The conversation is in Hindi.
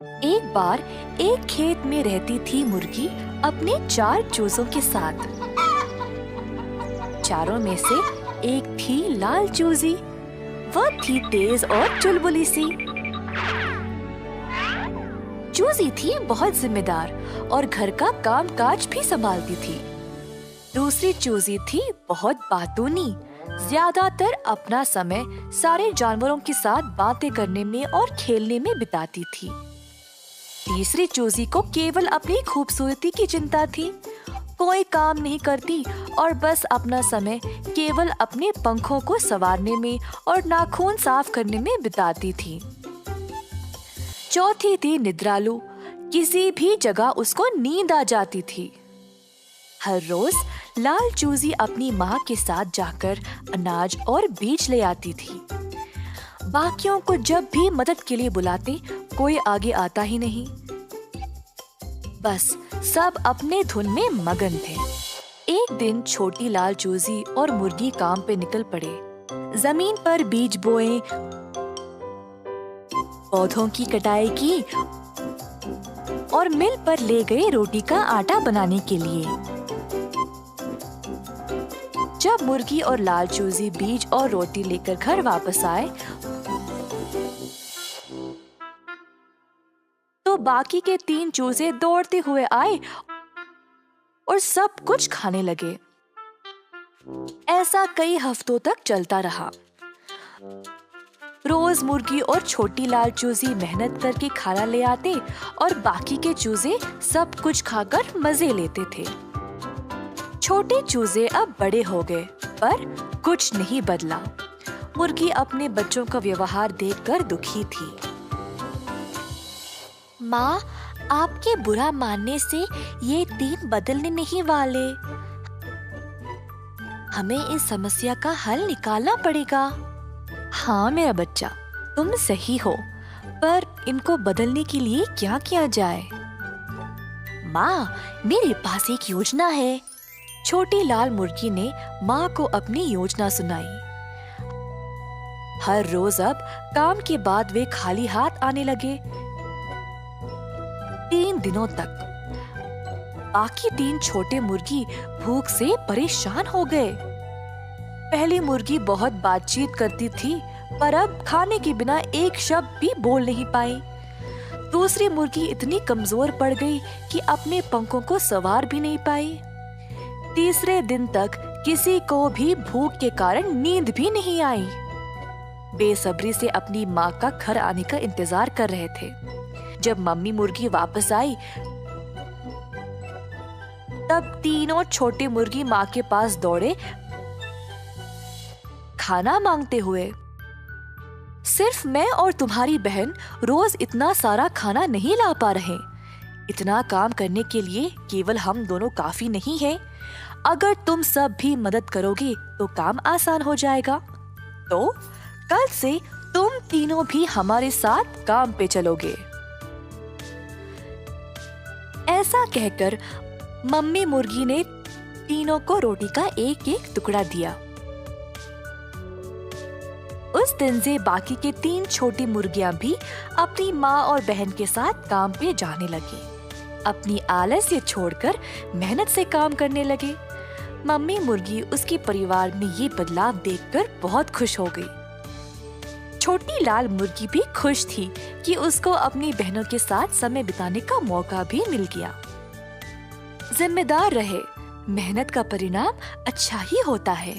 एक बार एक खेत में रहती थी मुर्गी अपने 4 चूजों के साथ। चारों में से एक थी लाल चूजी। वह थी तेज और चुलबुली सी। चूजी थी बहुत जिम्मेदार और घर का कामकाज भी संभालती थी। दूसरी चूजी थी बहुत बातूनी। ज्यादातर अपना समय सारे जानवरों के साथ बातें करने में और खेलने में बिताती थी। तीसरी चूजी को केवल अपनी खूबसूरती की चिंता थी। कोई काम नहीं करती और बस अपना समय केवल अपने पंखों को संवारने में और नाखून साफ करने में बिताती थी। चौथी थी निद्रालु। किसी भी जगह उसको नींद आ जाती थी। हर रोज लाल चूजी अपनी माँ के साथ जाकर अनाज और बीज ले आती थी। बाकियों को जब भी मदद के लिए बुलाते, कोई आगे आता ही नहीं। बस सब अपने धुन में मगन थे। एक दिन छोटी लाल चूजी और मुर्गी काम पे निकल पड़े। जमीन पर बीज बोए, पौधों की कटाई की और मिल पर ले गए रोटी का आटा बनाने के लिए। जब मुर्गी और लाल चूजी बीज और रोटी लेकर घर वापस आए, तो बाकी के 3 चूजे दौड़ते हुए आए और सब कुछ खाने लगे। ऐसा कई हफ्तों तक चलता रहा। रोज मुर्गी और छोटी लाल चूजी मेहनत करके खाना ले आते और बाकी के चूजे सब कुछ खाकर मजे लेते थे। छोटे चूजे अब बड़े हो गए, पर कुछ नहीं बदला। मुर्गी अपने बच्चों का व्यवहार देखकर दुखी थी। माँ, आपके बुरा मानने से ये 3 बदलने नहीं वाले। हमें इस समस्या का हल निकालना पड़ेगा। हाँ मेरा बच्चा, तुम सही हो, पर इनको बदलने के लिए क्या किया जाए? माँ, मेरे पास एक योजना है। छोटी लाल मुर्गी ने माँ को अपनी योजना सुनाई। हर रोज अब काम के बाद वे खाली हाथ आने लगे। 3 दिनों तक बाकी 3 छोटे मुर्गी भूख से परेशान हो गए। पहली मुर्गी बहुत बातचीत करती थी, पर अब खाने के बिना एक शब्द भी बोल नहीं पाई। दूसरी मुर्गी इतनी कमजोर पड़ गई कि अपने पंखों को संवार भी नहीं पाई। तीसरे दिन तक किसी को भी भूख के कारण नींद भी नहीं आई। बेसब्री से अपनी माँ का घर आने का इंतजार कर रहे थे। जब मम्मी मुर्गी वापस आई, तब तीनों छोटे मुर्गी माँ के पास दौड़े, खाना मांगते हुए। सिर्फ मैं और तुम्हारी बहन रोज इतना सारा खाना नहीं ला पा रहे। इतना काम करने के लिए केवल हम दोनों काफी नहीं हैं। अगर तुम सब भी मदद करोगे तो काम आसान हो जाएगा। तो कल से तुम तीनों भी हमारे साथ काम पे चलोगे। ऐसा कहकर मम्मी मुर्गी ने तीनों को रोटी का एक-एक टुकड़ा दिया। उस दिन से बाकी के 3 छोटी मुर्गियां भी अपनी माँ और बहन के साथ काम पे जाने लगी। अपनी आलस्य छोड़कर मेहनत से काम करने लगे। मम्मी मुर्गी उसके परिवार में ये बदलाव देखकर बहुत खुश हो गई। छोटी लाल मुर्गी भी खुश थी कि उसको अपनी बहनों के साथ समय बिताने का मौका भी मिल गया। जिम्मेदार रहे, मेहनत का परिणाम अच्छा ही होता है।